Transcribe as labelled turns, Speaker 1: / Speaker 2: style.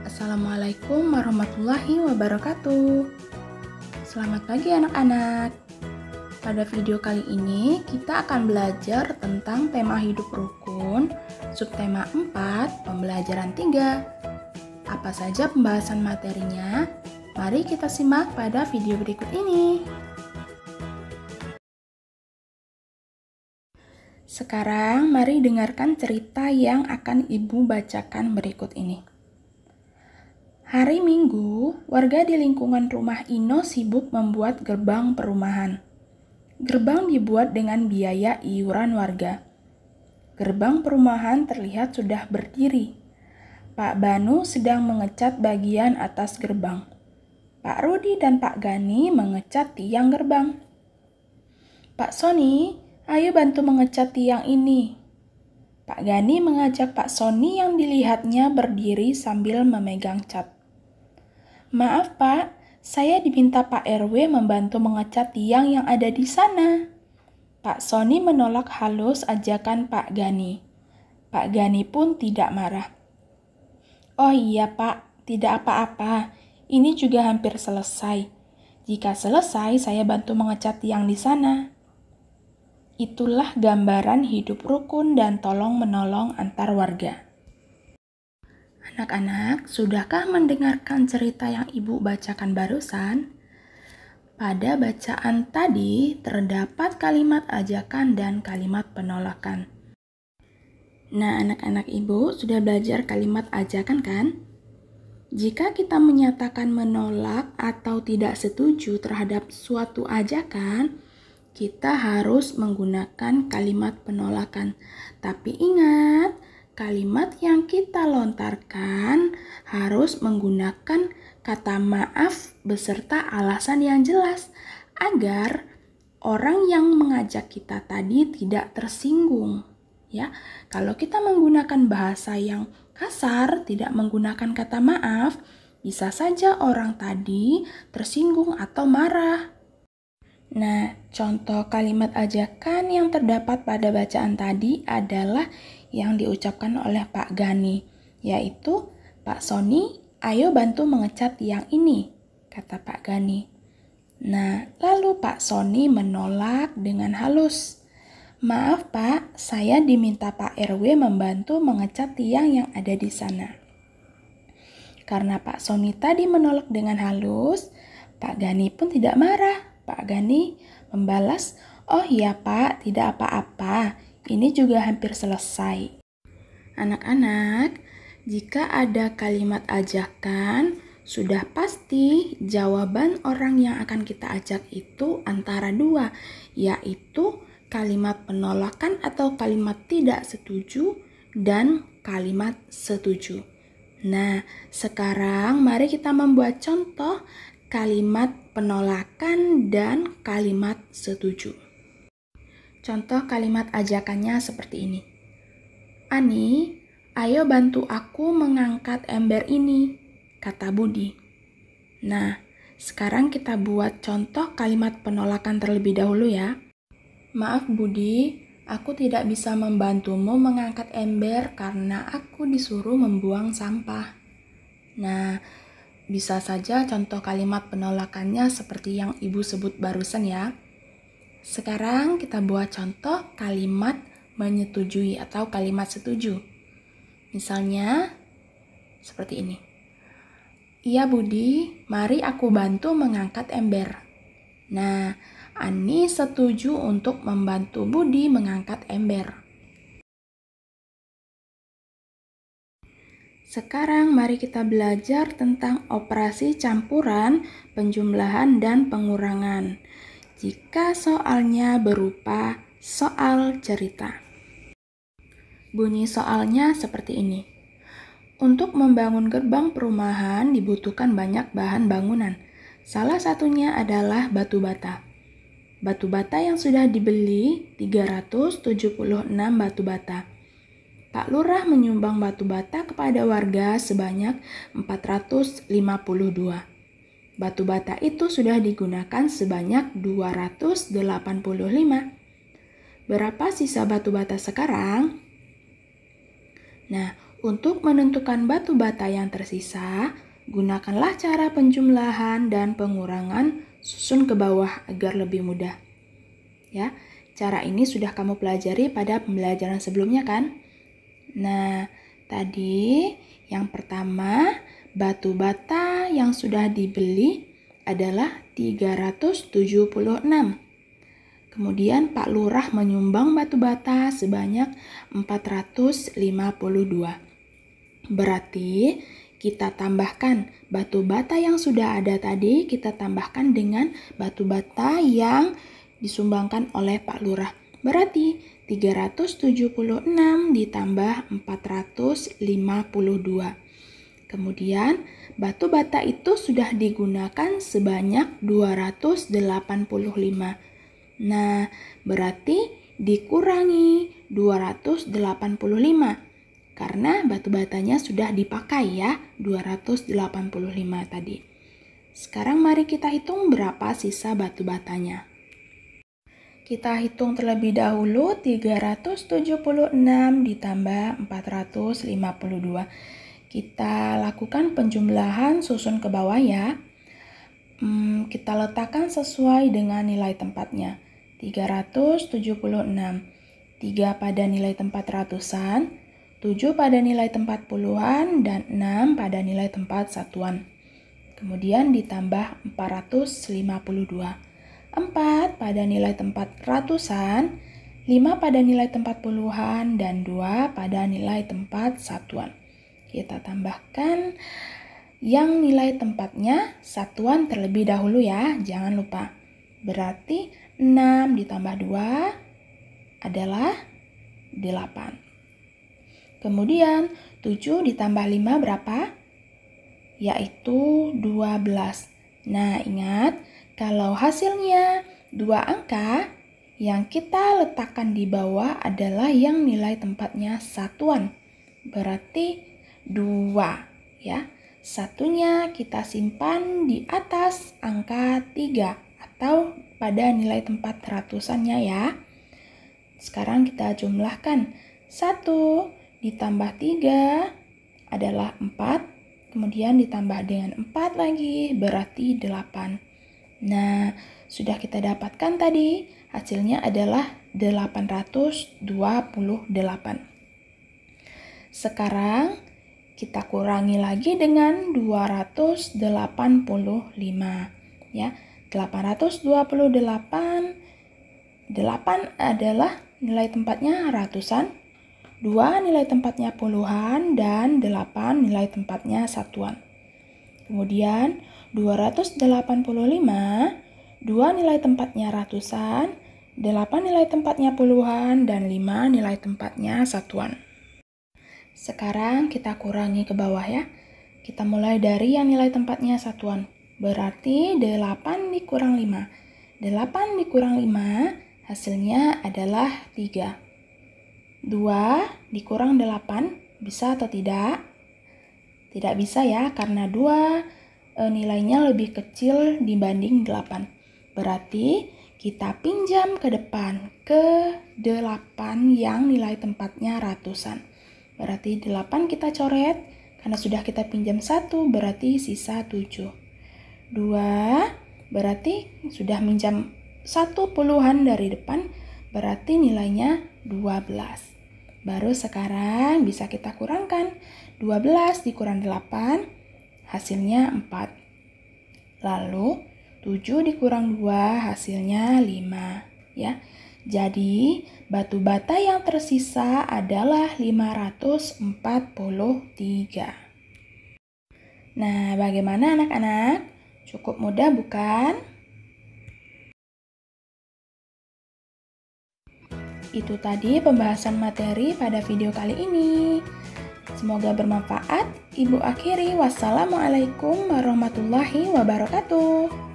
Speaker 1: Assalamualaikum warahmatullahi wabarakatuh. Selamat pagi anak-anak. Pada video kali ini kita akan belajar tentang tema hidup rukun, subtema 4, pembelajaran 3. Apa saja pembahasan materinya? Mari kita simak pada video berikut ini. Sekarang mari dengarkan cerita yang akan Ibu bacakan berikut ini. Hari Minggu, warga di lingkungan rumah Ino sibuk membuat gerbang perumahan. Gerbang dibuat dengan biaya iuran warga. Gerbang perumahan terlihat sudah berdiri. Pak Banu sedang mengecat bagian atas gerbang. Pak Rudi dan Pak Gani mengecat tiang gerbang. Pak Soni, ayo bantu mengecat tiang ini. Pak Gani mengajak Pak Soni yang dilihatnya berdiri sambil memegang cat. Maaf Pak, saya diminta Pak RW membantu mengecat tiang yang ada di sana. Pak Soni menolak halus ajakan Pak Gani. Pak Gani pun tidak marah. Oh iya Pak, tidak apa-apa. Ini juga hampir selesai. Jika selesai, saya bantu mengecat tiang di sana. Itulah gambaran hidup rukun dan tolong-menolong antar warga. Anak-anak, sudahkah mendengarkan cerita yang Ibu bacakan barusan? Pada bacaan tadi terdapat kalimat ajakan dan kalimat penolakan. Nah, anak-anak Ibu sudah belajar kalimat ajakan kan? Jika kita menyatakan menolak atau tidak setuju terhadap suatu ajakan, kita harus menggunakan kalimat penolakan. Tapi ingat, kalimat yang kita lontarkan harus menggunakan kata maaf beserta alasan yang jelas agar orang yang mengajak kita tadi tidak tersinggung. Ya, kalau kita menggunakan bahasa yang kasar, tidak menggunakan kata maaf, bisa saja orang tadi tersinggung atau marah. Nah, contoh kalimat ajakan yang terdapat pada bacaan tadi adalah yang diucapkan oleh Pak Gani, yaitu, Pak Soni, ayo bantu mengecat tiang ini, kata Pak Gani. Nah, lalu Pak Soni menolak dengan halus. Maaf Pak, saya diminta Pak RW membantu mengecat tiang yang ada di sana. Karena Pak Soni tadi menolak dengan halus, Pak Gani pun tidak marah. Pak Gani membalas, oh iya Pak, tidak apa-apa, ini juga hampir selesai. Anak-anak, jika ada kalimat ajakan, sudah pasti jawaban orang yang akan kita ajak itu antara dua, yaitu kalimat penolakan atau kalimat tidak setuju dan kalimat setuju. Nah, sekarang mari kita membuat contoh kalimat penolakan dan kalimat setuju. Contoh kalimat ajakannya seperti ini. Ani, ayo bantu aku mengangkat ember ini, kata Budi. Nah, sekarang kita buat contoh kalimat penolakan terlebih dahulu ya. Maaf Budi, aku tidak bisa membantumu mengangkat ember karena aku disuruh membuang sampah. Nah, bisa saja contoh kalimat penolakannya seperti yang Ibu sebut barusan ya. Sekarang kita buat contoh kalimat menyetujui atau kalimat setuju. Misalnya seperti ini. Iya Budi, mari aku bantu mengangkat ember. Nah, Ani setuju untuk membantu Budi mengangkat ember. Sekarang mari kita belajar tentang operasi campuran, penjumlahan, dan pengurangan. Jika soalnya berupa soal cerita. Bunyi soalnya seperti ini. Untuk membangun gerbang perumahan dibutuhkan banyak bahan bangunan. Salah satunya adalah batu bata. Batu bata yang sudah dibeli 376 batu bata. Pak Lurah menyumbang batu bata kepada warga sebanyak 452. Batu bata itu sudah digunakan sebanyak 285. Berapa sisa batu bata sekarang? Nah, Untuk menentukan batu bata yang tersisa, gunakanlah cara penjumlahan dan pengurangan susun ke bawah agar lebih mudah. Ya, cara ini sudah kamu pelajari pada pembelajaran sebelumnya kan? Nah, tadi yang pertama, batu bata yang sudah dibeli adalah 376. Kemudian Pak Lurah menyumbang batu bata sebanyak 452. Berarti kita tambahkan batu bata yang sudah ada tadi, kita tambahkan dengan batu bata yang disumbangkan oleh Pak Lurah. Berarti 376 ditambah 452. Kemudian batu bata itu sudah digunakan sebanyak 285. Nah, berarti dikurangi 285. Karena batu batanya sudah dipakai ya, 285 tadi. Sekarang mari kita hitung berapa sisa batu batanya. Kita hitung terlebih dahulu 376 ditambah 452. Kita lakukan penjumlahan susun ke bawah ya. Kita letakkan sesuai dengan nilai tempatnya. 376. 3 pada nilai tempat ratusan, 7 pada nilai tempat puluhan, dan 6 pada nilai tempat satuan. Kemudian ditambah 452. 4 pada nilai tempat ratusan, 5 pada nilai tempat puluhan, dan 2 pada nilai tempat satuan. Kita tambahkan yang nilai tempatnya satuan terlebih dahulu ya, jangan lupa. Berarti 6 ditambah 2 adalah 8. Kemudian 7 ditambah 5 berapa? Yaitu 12. Nah, ingat kalau hasilnya 2 angka, yang kita letakkan di bawah adalah yang nilai tempatnya satuan. Berarti 2 ya. Satunya kita simpan di atas angka 3 atau pada nilai tempat ratusannya ya. Sekarang kita jumlahkan. 1 ditambah 3 adalah 4, kemudian ditambah dengan 4 lagi berarti 8. Nah, sudah kita dapatkan tadi, hasilnya adalah 828. Sekarang kita kurangi lagi dengan 285 ya. 828, 8 adalah nilai tempatnya ratusan, 2 nilai tempatnya puluhan, dan 8 nilai tempatnya satuan. Kemudian 285, 2 nilai tempatnya ratusan, 8 nilai tempatnya puluhan, dan 5 nilai tempatnya satuan. Sekarang kita kurangi ke bawah ya. Kita mulai dari yang nilai tempatnya satuan. Berarti 8 dikurang 5. 8 dikurang 5 hasilnya adalah 3. 2 dikurang 8 bisa atau tidak? Tidak bisa ya, karena 2 nilainya lebih kecil dibanding 8. Berarti kita pinjam ke depan ke 8 yang nilai tempatnya ratusan. Berarti 8 kita coret, karena sudah kita pinjam 1 berarti sisa 7. 2 berarti sudah minjam 1 puluhan dari depan, berarti nilainya 12. Baru sekarang bisa kita kurangkan. 12 dikurang 8, hasilnya 4. Lalu 7 dikurang 2, hasilnya 5. Ya. Jadi, batu bata yang tersisa adalah 543. Nah, bagaimana anak-anak? Cukup mudah bukan? Itu tadi pembahasan materi pada video kali ini. Semoga bermanfaat. Ibu akhiri, wassalamualaikum warahmatullahi wabarakatuh.